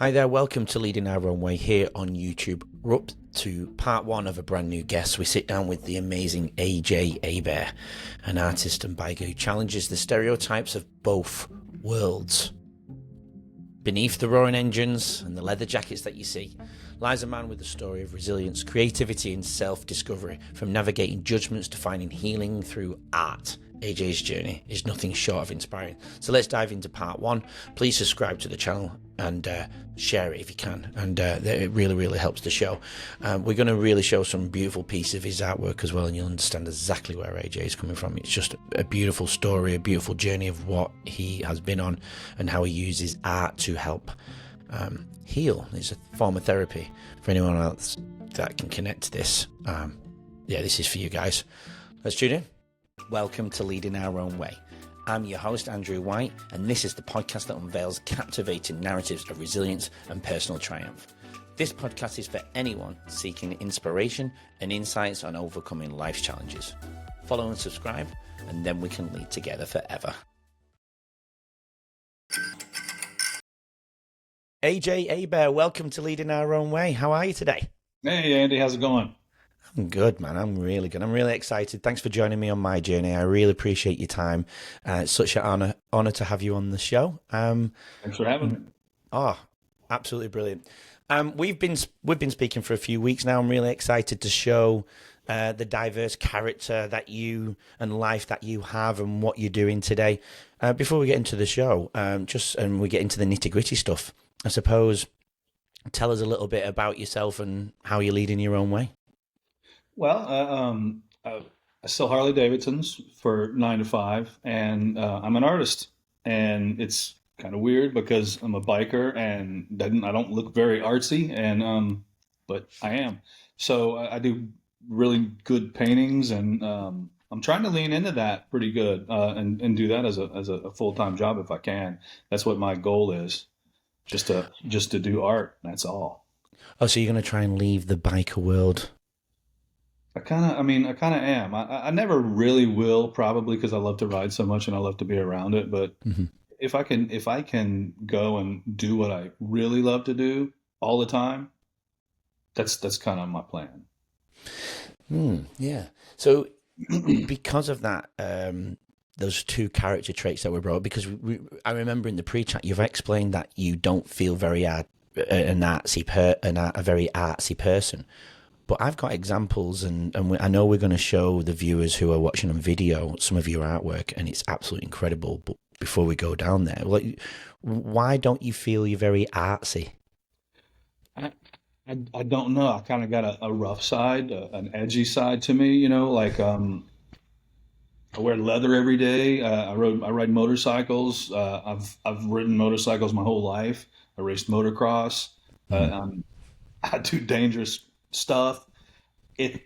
Hi there, welcome to Leading Our Own Way here on YouTube. We're up to part one of a brand new guest. We sit down with the amazing AJ Hebert, an artist and biker who challenges the stereotypes of both worlds. Beneath the roaring engines and the leather jackets that you see lies a man with a story of resilience, creativity and self-discovery. From navigating judgments to finding healing through art, AJ's journey is nothing short of inspiring. So let's dive into part one. Please subscribe to the channel and share it if you can, and it really helps the show. We're going to really show some beautiful pieces of his artwork as well, and you'll understand exactly where AJ is coming from. It's just a beautiful story, a beautiful journey of what he has been on and how he uses art to help heal. It's a form of therapy for anyone else that can connect to this. This is for you guys. Let's tune in. Welcome to Leading Our Own Way. I'm your host, Andrew White, and this is the podcast that unveils captivating narratives of resilience and personal triumph. This podcast is for anyone seeking inspiration and insights on overcoming life's challenges. Follow and subscribe, and then we can lead together forever. AJ Hebert, welcome to Leading Our Own Way. How are you today? Hey, Andy, how's it going? I'm good, man. I'm really good. I'm really excited. Thanks for joining me on my journey. I really appreciate your time. It's such an honor to have you on the show. Thanks for having me. Oh, absolutely brilliant. We've been speaking for a few weeks now. I'm really excited to show the diverse character that you and life that you have and what you're doing today. Before we get into the show, and we get into the nitty-gritty stuff, I suppose, tell us a little bit about yourself and how you're leading your own way. Well, I sell Harley Davidsons for 9 to 5, and I'm an artist. And it's kind of weird because I'm a biker and I don't look very artsy, and but I am. So I do really good paintings, and I'm trying to lean into that pretty good, and do that as a full-time job if I can. That's what my goal is, just to do art. That's all. Oh, so you're going to try and leave the biker world? I kind of am. I never really will, probably because I love to ride so much and I love to be around it. But Mm-hmm. if I can go and do what I really love to do all the time, that's kind of my plan. Yeah. So because of that, those two character traits that were brought, because I remember in the pre-chat you've explained that you don't feel very a very artsy person. But I've got examples, and I know we're going to show the viewers who are watching on video some of your artwork, and it's absolutely incredible. But before we go down there, why don't you feel you're very artsy? I don't know. I kind of got a rough side, an edgy side to me. I wear leather every day. I ride motorcycles. I've ridden motorcycles my whole life. I raced motocross. I do dangerous stuff.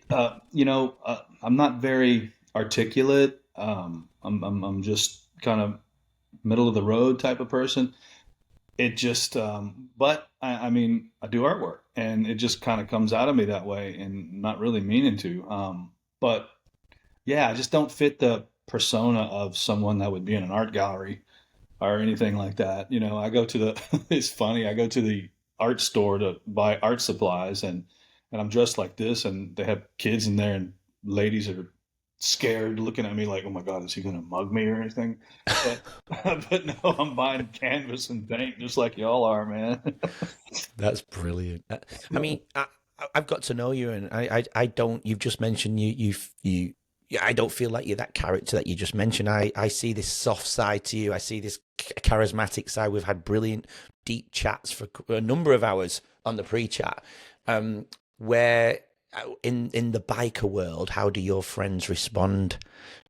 I'm not very articulate. I'm just kind of middle of the road type of person. It just, but I do artwork, and it just kind of comes out of me that way, and not really meaning to. But yeah, I just don't fit the persona of someone that would be in an art gallery or anything like that. I go to it's funny. I go to the art store to buy art supplies, and I'm dressed like this, and they have kids in there, and ladies are scared, looking at me like, "Oh my God, is he going to mug me or anything?" But, but no, I'm buying canvas and paint just like y'all are, man. That's brilliant. I mean, I've got to know you, and I don't. You've just mentioned you. I don't feel like you're that character that you just mentioned. I see this soft side to you. I see this charismatic side. We've had brilliant, deep chats for a number of hours on the pre-chat. Where in the biker world, how do your friends respond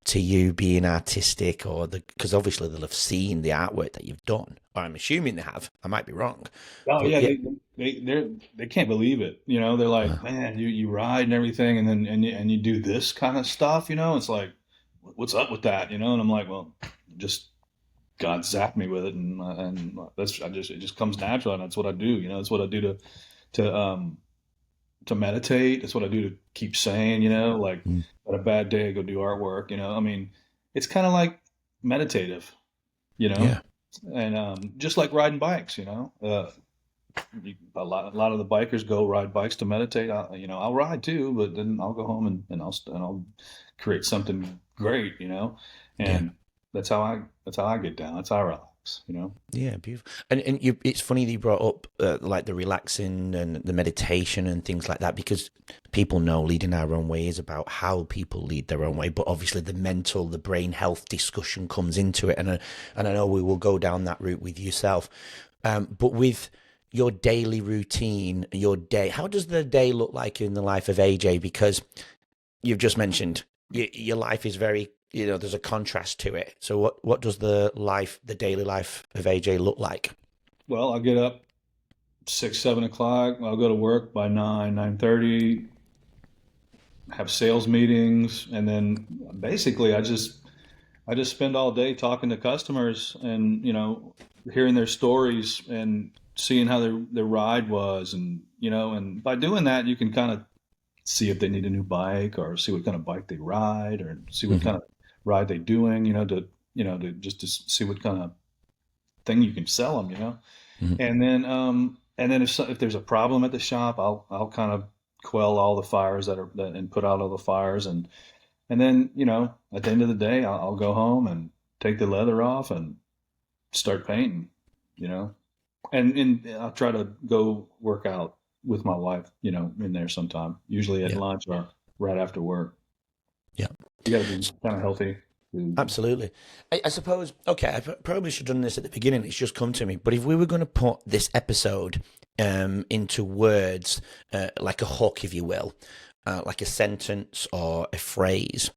to you being artistic, because obviously they'll have seen the artwork that you've done, or I'm assuming they have. I might be wrong. Oh But yeah, yeah, they can't believe it. They're like, "Man, you ride and everything, and then and you do this kind of stuff." It's like, what's up with that? And I'm like, well, just God zapped me with it, and it just comes natural, and that's what I do. That's what I do to to meditate. That's what I do to keep sane. Like, Mm. on a bad day, I go do artwork. It's kind of like meditative. You know, Yeah. and just like riding bikes. a lot of the bikers go ride bikes to meditate. I'll ride too, but then I'll go home and I'll create something great, Yeah. and that's how I get down. That's how I relax. Yeah, beautiful. And it's funny that you brought up like the relaxing and the meditation and things like that, because people know leading our own way is about how people lead their own way, but obviously the mental, the brain health discussion comes into it, and I know we will go down that route with yourself. But with your daily routine, your day, how does the day look like in the life of AJ? Because you've just mentioned your life is very, there's a contrast to it. So what does the daily life of AJ look like? Well, I'll get up 6, 7 o'clock. I'll go to work by 9:30. Have sales meetings, and then basically I just spend all day talking to customers and hearing their stories and seeing how their ride was, and by doing that you can kind of see if they need a new bike, or see what kind of bike they ride, or see what Hmm. kind of ride they're doing, to just to see what kind of thing you can sell them. Hmm. And then if there's a problem at the shop, I'll kind of quell all the fires and put out all the fires, and then at the end of the day, I'll go home and take the leather off and start painting, you know, and I'll try to go work out with my wife, in there sometime, usually at Yeah. lunch or right after work. Yeah. You got to be kind of healthy. Absolutely. I suppose, okay, probably should have done this at the beginning. It's just come to me. But if we were going to put this episode into words, like a hook, if you will, like a sentence or a phrase,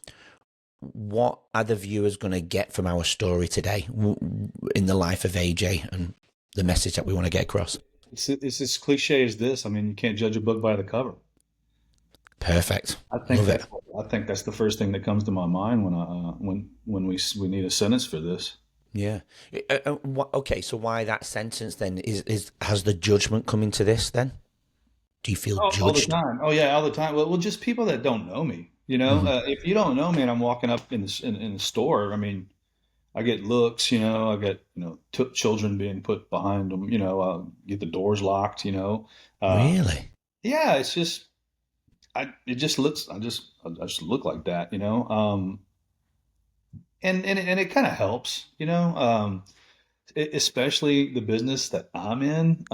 what are the viewers going to get from our story today in the life of AJ and the message that we want to get across? It's as cliche as this. I mean, you can't judge a book by the cover. Perfect. I think Love it. that's I think that's the first thing that comes to my mind when we need a sentence for this. Yeah. Okay, so why that sentence then? Has the judgment come into this then? Do you feel All the judged? time. Oh yeah, all the time. Well, just people that don't know me. Hmm. If you don't know me and I'm walking up in the store, I mean, I get looks. I get children being put behind them. Get the doors locked. Uh, Really? yeah, it's just it just looks. I just look like that. And it kind of helps. Especially the business that I'm in.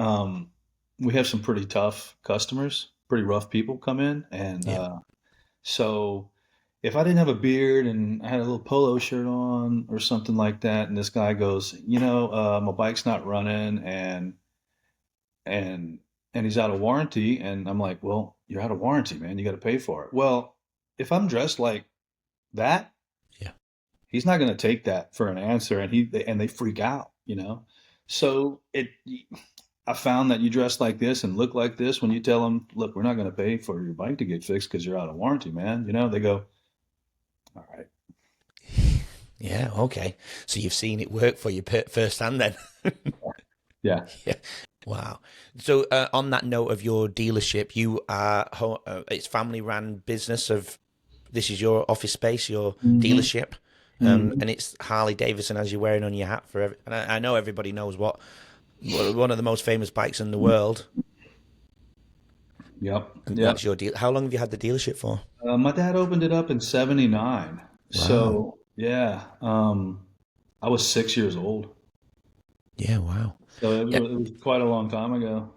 We have some pretty tough customers, pretty rough people come in, and Yeah. so if I didn't have a beard and I had a little polo shirt on or something like that, and this guy goes, my bike's not running, and and he's out of warranty, and I'm like, well, you're out of warranty, man. You got to pay for it. Well, if I'm dressed like that, Yeah. he's not going to take that for an answer, and they freak out. So I found that you dress like this and look like this, when you tell them, look, we're not going to pay for your bike to get fixed because you're out of warranty, man. They go, all right. Yeah. Okay. So you've seen it work for you firsthand then. Yeah. Yeah. Wow. So on that note of your dealership, you are it's family run business of this is your office space, your Hmm. dealership, Hmm. and it's Harley Davidson as you're wearing on your hat for and I know everybody knows what one of the most famous bikes in the world, Yep. and Yep. that's your deal. How long have you had the dealership for? My dad opened it up in '79. Wow. So, yeah, I was 6 years old. Yeah. Wow. So Yeah. it was quite a long time ago.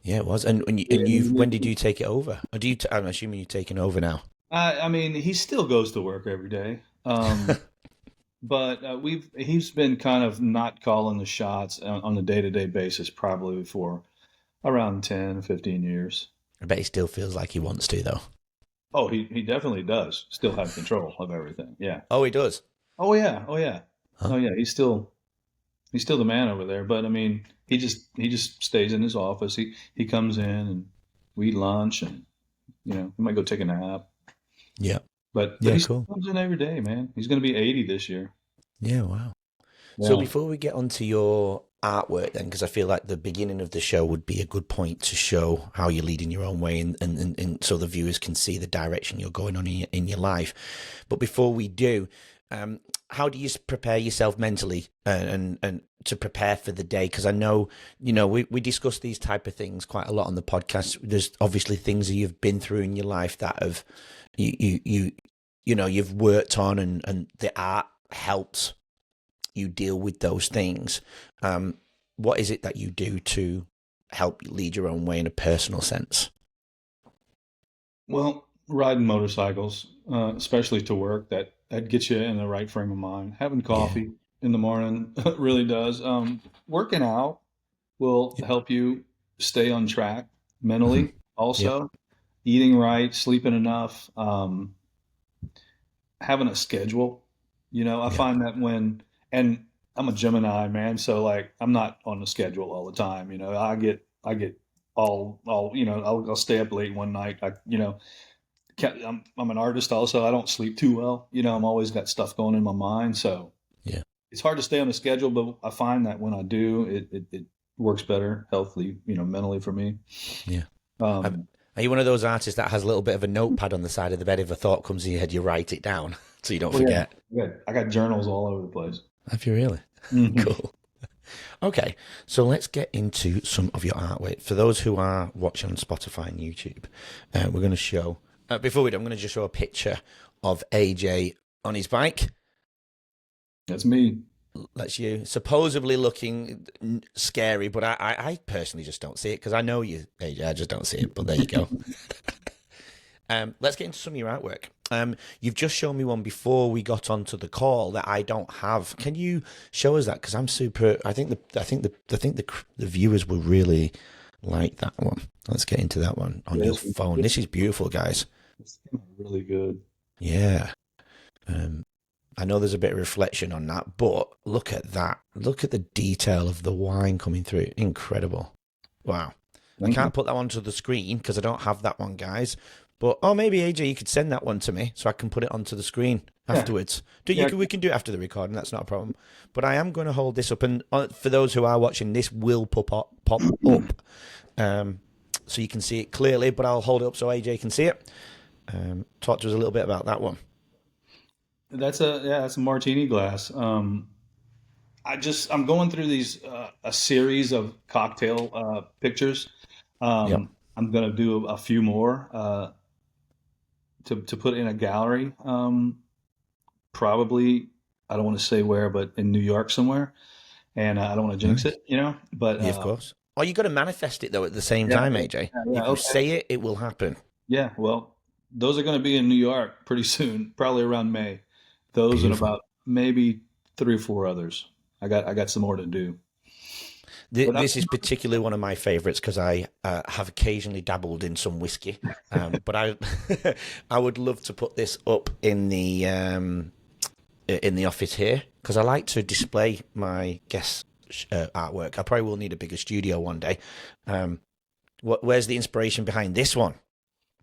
Yeah, it was. And you've when did you take it over? Or I'm assuming you've taken over now. I mean, he still goes to work every day. But he's been kind of not calling the shots on a day-to-day basis probably for around 10, 15 years. I bet he still feels like he wants to though. Oh, he definitely does still have control of everything. Yeah. Oh, he does. Oh yeah. Oh yeah. Huh? Oh yeah. He's still the man over there. But I mean, he just stays in his office. He comes in and we eat lunch, and he might go take a nap. Yeah. But Yeah. he still Cool. comes in every day, man. He's going to be 80 this year. Yeah. Wow. So Yeah. before we get onto your artwork, then, because I feel like the beginning of the show would be a good point to show how you're leading your own way, and so the viewers can see the direction you're going on in your life. But before we do, how do you prepare yourself mentally and to prepare for the day? Because I know, we discuss these type of things quite a lot on the podcast. There's obviously things that you've been through in your life that have you've worked on, and the art helps you deal with those things. What is it that you do to help lead your own way in a personal sense? Well, riding motorcycles, especially to work, that gets you in the right frame of mind. Having Yeah. coffee in the morning really does. Working out will Yep. help you stay on track Hmm. mentally. Yep. Also, eating right, sleeping enough, having a schedule. I Yep. find that and I'm a Gemini man, so like I'm not on the schedule all the time. I get all I'll stay up late one night. I'm an artist also. I don't sleep too well. I'm always got stuff going in my mind, so Yeah. it's hard to stay on the schedule. But I find that when I do, it works better healthily, mentally for me. Yeah. Have- Um, Are you one of those artists that has a little bit of a notepad on the side of the bed? If a thought comes in your head, you write it down so you don't oh yeah, forget. good. I got journals all over the place. Have you really? Hmm. Cool. Okay, so let's get into some of your artwork. For those who are watching on Spotify and YouTube, we're going to show. Before we do, I'm going to just show a picture of AJ on his bike. That's me. That's you, supposedly looking scary, but I personally just don't see it because I know you, AJ. I just don't see it. But there you go. Let's get into some of your artwork. You've just shown me one before we got onto the call that I don't have. Can you show us that? Because I'm super. I think the viewers will really like that one. Let's get into that one on your Yes, phone. This is beautiful, guys. it's really good. Yeah. I know there's a bit of reflection on that, but look at that. Look at the detail of the wine coming through. Incredible. Wow. I Thank you. can't put that onto the screen because I don't have that one, guys. But maybe AJ, you could send that one to me so I can put it onto the screen Yeah, afterwards. yeah. We can do it after the recording. That's not a problem. But I am going to hold this up, and for those who are watching, this will pop up, so you can see it clearly. But I'll hold it up so AJ can see it. Talk to us a little bit about that one. That's a martini glass. I'm going through these a series of cocktail pictures. Yep. I'm gonna do a few more to put in a gallery. Probably I don't want to say where, but in New York somewhere. And I don't want to jinx Nice. it. But Yeah, of course. Oh, you got to manifest it though at the same yeah, time, yeah, AJ. yeah. If you Okay. say it, it will happen. Yeah. Well, those are going to be in New York pretty soon, probably around May. Those and Beautiful. about maybe three or four others. I got some more to do. But This is particularly one of my favourites because I have occasionally dabbled in some whiskey, but I I would love to put this up in the office here because I like to display my guests' artwork. I probably will need a bigger studio one day. Where's the inspiration behind this one?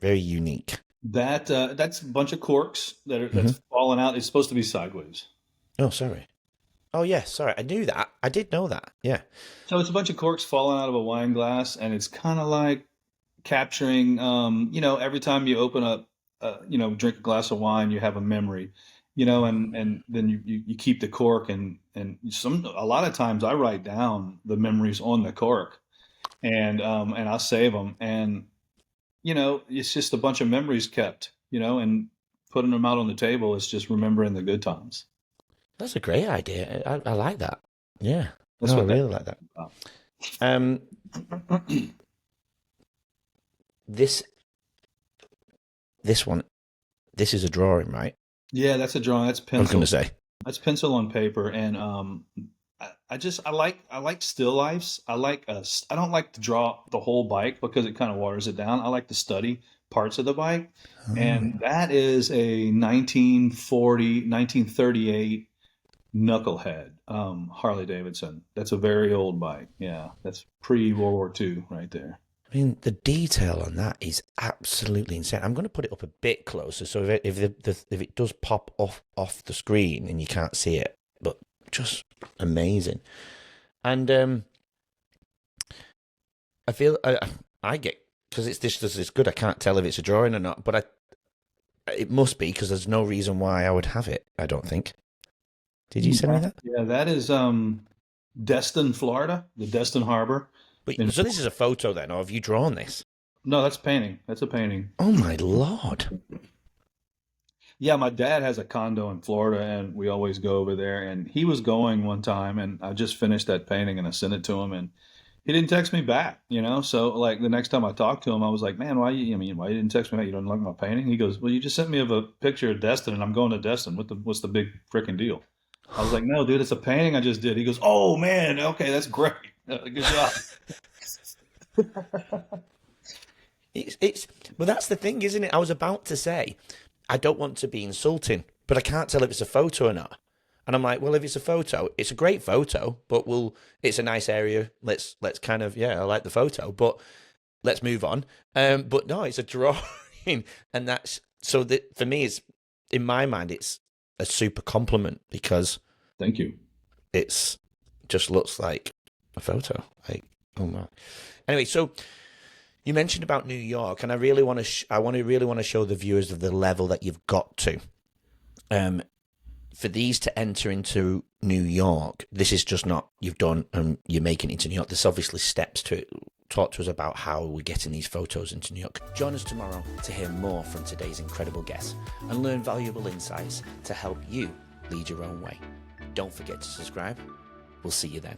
Very unique. that's a bunch of corks Hmm. that's falling out. It's supposed to be sideways. Oh, sorry. Oh, yeah, sorry. I knew that. I did know that. Yeah. So it's a bunch of corks falling out of a wine glass, and it's kind of like capturing, every time you open up, drink a glass of wine, you have a memory, and then you keep the cork, and a lot of times I write down the memories on the cork, and I'll save them, and it's just a bunch of memories kept, and putting them out on the table is just remembering the good times. That's a great idea. I like that. Yeah. That's No, I what that's really like that. about. Um, this this one, this is a drawing, right? Yeah, that's a drawing. That's I was going to pencil. say. That's pencil on paper, and I like still lifes. I don't like to draw the whole bike because it kind of waters it down. I like to study parts of the bike, Oh, and that is a 1938 Knucklehead Harley Davidson. That's a very old bike. Yeah, that's pre World War II right there. I mean, the detail on that is absolutely insane. I'm going to put it up a bit closer, so if it does pop off the screen and you can't see it, but just amazing. And I feel I get because it's this good. I can't tell if it's a drawing or not, but it must be because there's no reason why I would have it. I don't think. Did you send me that? Yeah, that is Destin, Florida, the Destin Harbor. But In, so this is a photo then, or have you drawn this? no, that's painting. That's a painting. Oh my lord! Yeah, my dad has a condo in Florida, and we always go over there. And he was going one time, and I just finished that painting, and I sent it to him, and he didn't text me back. So like the next time I talked to him, I was like, "Man, why you didn't text me back? You don't like my painting?" He goes, "Well, you just sent me of a picture of Destin, and I'm going to Destin. What's the big freaking deal?" I was like, "No, dude, it's a painting I just did." He goes, "Oh man, okay, that's great, good job." It's well, that's the thing, isn't it? I was about to say, I don't want to be insulting, but I can't tell if it's a photo or not. And I'm like, well, if it's a photo, it's a great photo, but it's a nice area. Let's kind of, yeah, I like the photo, but let's move on. But no, it's a drawing, and that's so that for me, it's in my mind, it's a super compliment because Thank you. it's just looks like a photo. Like, oh my. Anyway, so you mentioned about New York, and I really want to, really want to show the viewers of the level that you've got to. For these to enter into New York, this is just not you've done and you're making it into New York. There's obviously steps to it. Talk to us about how we're getting these photos into New York. Join us tomorrow to hear more from today's incredible guests and learn valuable insights to help you lead your own way. Don't forget to subscribe. We'll see you then.